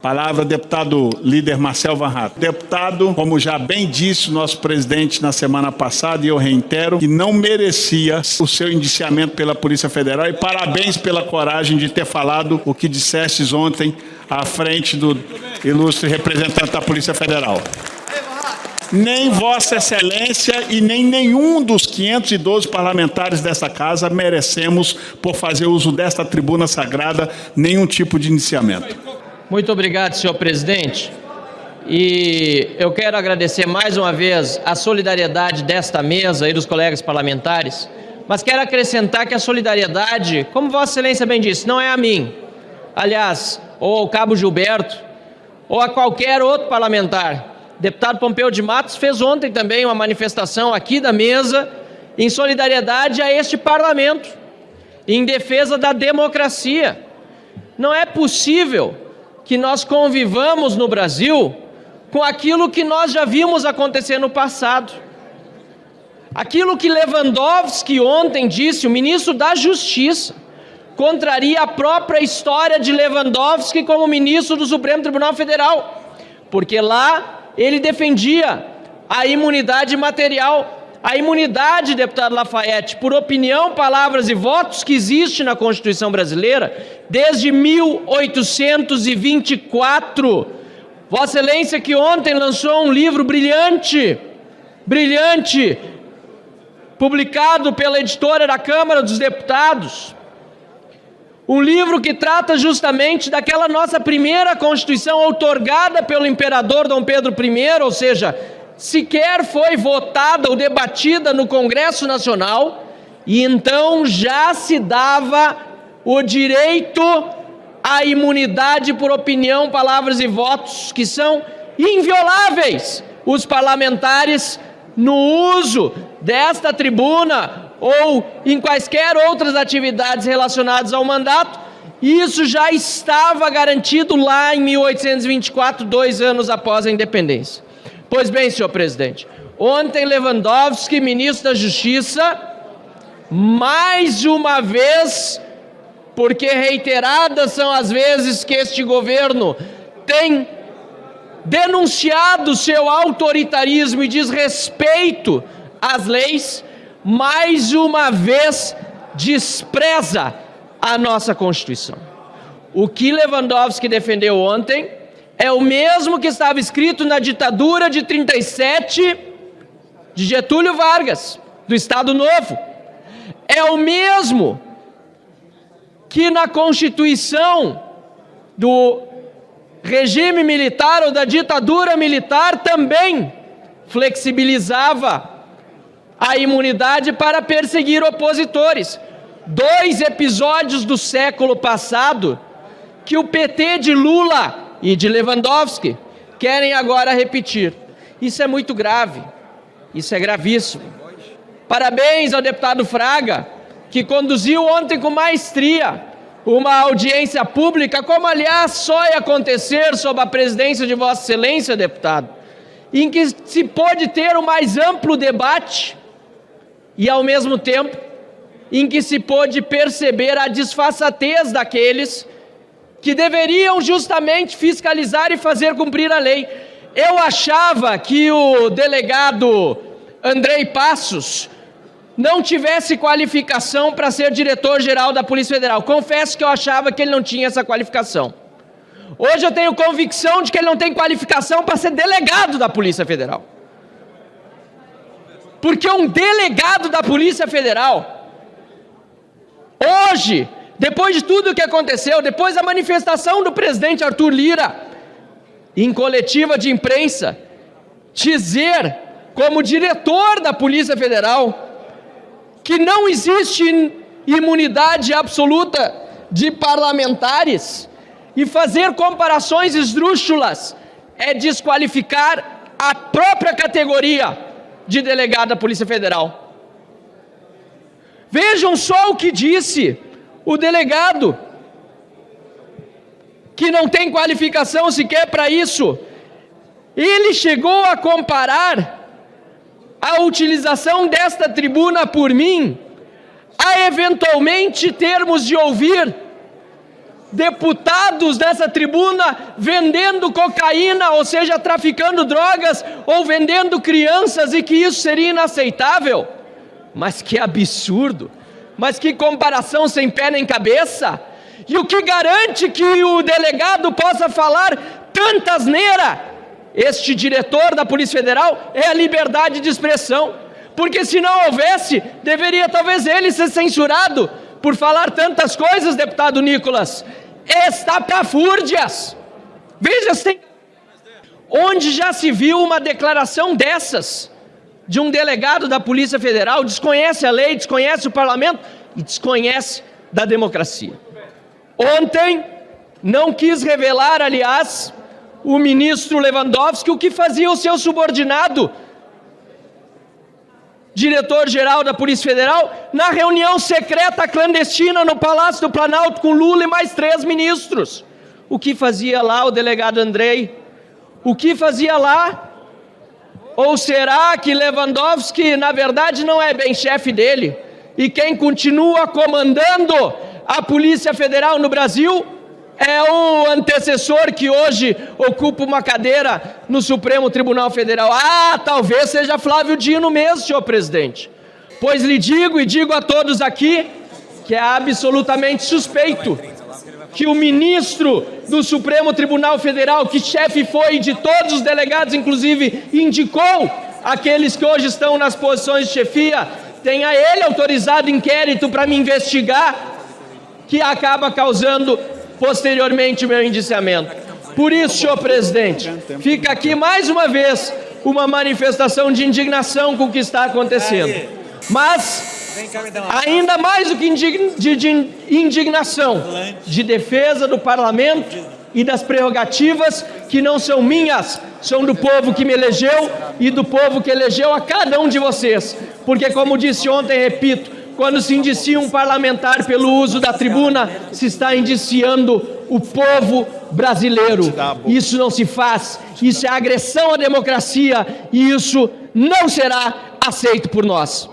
Palavra, deputado líder Marcel Van Hatten. Deputado, como já bem disse o nosso presidente na semana passada, e eu reitero, que não merecia o seu indiciamento pela Polícia Federal, e parabéns pela coragem de ter falado o que dissestes ontem à frente do ilustre representante da Polícia Federal. Nem Vossa Excelência e nem nenhum dos 512 parlamentares dessa casa merecemos, por fazer uso desta tribuna sagrada, nenhum tipo de indiciamento. Muito obrigado, senhor presidente. E eu quero agradecer mais uma vez a solidariedade desta mesa e dos colegas parlamentares, mas quero acrescentar que a solidariedade, como Vossa Excelência bem disse, não é a mim, aliás, ou ao cabo Gilberto, ou a qualquer outro parlamentar. O deputado Pompeu de Matos fez ontem também uma manifestação aqui da mesa em solidariedade a este parlamento, em defesa da democracia. Não é possível que nós convivamos no Brasil com aquilo que nós já vimos acontecer no passado. Aquilo que Lewandowski ontem disse, o ministro da Justiça, contraria a própria história de Lewandowski como ministro do Supremo Tribunal Federal, porque lá ele defendia a imunidade material. A imunidade, deputado Lafayette, por opinião, palavras e votos que existe na Constituição brasileira desde 1824. Vossa Excelência que ontem lançou um livro brilhante, publicado pela editora da Câmara dos Deputados. Um livro que trata justamente daquela nossa primeira Constituição outorgada pelo imperador Dom Pedro I, ou seja, sequer foi votada ou debatida no Congresso Nacional, e então já se dava o direito à imunidade por opinião, palavras e votos, que são invioláveis. Os parlamentares, no uso desta tribuna ou em quaisquer outras atividades relacionadas ao mandato, isso já estava garantido lá em 1824, 2 anos após a independência. Pois bem, senhor presidente, ontem Lewandowski, ministro da Justiça, mais uma vez, porque reiteradas são as vezes que este governo tem denunciado seu autoritarismo e desrespeito às leis, mais uma vez despreza a nossa Constituição. O que Lewandowski defendeu ontem é o mesmo que estava escrito na ditadura de 37 de Getúlio Vargas, do Estado Novo. É o mesmo que na Constituição do regime militar ou da ditadura militar também flexibilizava a imunidade para perseguir opositores. 2 episódios do século passado que o PT de Lula e de Lewandowski querem agora repetir. Isso é muito grave, isso é gravíssimo. Parabéns ao deputado Fraga, que conduziu ontem com maestria uma audiência pública, como aliás só ia acontecer sob a presidência de Vossa Excelência, deputado, em que se pôde ter o mais amplo debate e ao mesmo tempo em que se pôde perceber a disfarçatez daqueles que deveriam justamente fiscalizar e fazer cumprir a lei. Eu achava que o delegado Andrei Passos não tivesse qualificação para ser diretor-geral da Polícia Federal. Confesso que eu achava que ele não tinha essa qualificação. Hoje eu tenho convicção de que ele não tem qualificação para ser delegado da Polícia Federal. Porque um delegado da Polícia Federal, hoje, depois de tudo o que aconteceu, depois da manifestação do presidente Arthur Lira, em coletiva de imprensa, dizer, como diretor da Polícia Federal, que não existe imunidade absoluta de parlamentares e fazer comparações esdrúxulas é desqualificar a própria categoria de delegado da Polícia Federal. Vejam só o que disse o delegado, que não tem qualificação sequer para isso. Ele chegou a comparar a utilização desta tribuna por mim a eventualmente termos de ouvir deputados nessa tribuna vendendo cocaína, ou seja, traficando drogas ou vendendo crianças, e que isso seria inaceitável. Mas que absurdo! Mas que comparação sem pé nem cabeça! E o que garante que o delegado possa falar tanta asneira? Este diretor da Polícia Federal é a liberdade de expressão, porque se não houvesse, deveria talvez ele ser censurado por falar tantas coisas, deputado Nicolas. Estapafúrdias! Veja se onde já se viu uma declaração dessas de um delegado da Polícia Federal. Desconhece a lei, desconhece o parlamento e desconhece da democracia. Ontem não quis revelar, aliás, o ministro Lewandowski, o que fazia o seu subordinado, diretor-geral da Polícia Federal, na reunião secreta clandestina no Palácio do Planalto com Lula e mais 3 ministros. O que fazia lá o delegado Andrei? O que fazia lá? Ou será que Lewandowski, na verdade, não é bem chefe dele? E quem continua comandando a Polícia Federal no Brasil é o antecessor que hoje ocupa uma cadeira no Supremo Tribunal Federal. Talvez seja Flávio Dino mesmo, senhor presidente. Pois lhe digo e digo a todos aqui que é absolutamente suspeito que o ministro do Supremo Tribunal Federal, que chefe foi de todos os delegados, inclusive indicou aqueles que hoje estão nas posições de chefia, tenha ele autorizado inquérito para me investigar, que acaba causando posteriormente o meu indiciamento. Por isso, senhor presidente, fica aqui mais uma vez uma manifestação de indignação com o que está acontecendo. Mas, ainda mais do que de indignação, de defesa do parlamento e das prerrogativas que não são minhas, são do povo que me elegeu e do povo que elegeu a cada um de vocês. Porque, como disse ontem, repito, quando se indicia um parlamentar pelo uso da tribuna, se está indiciando o povo brasileiro. Isso não se faz, isso é agressão à democracia e isso não será aceito por nós.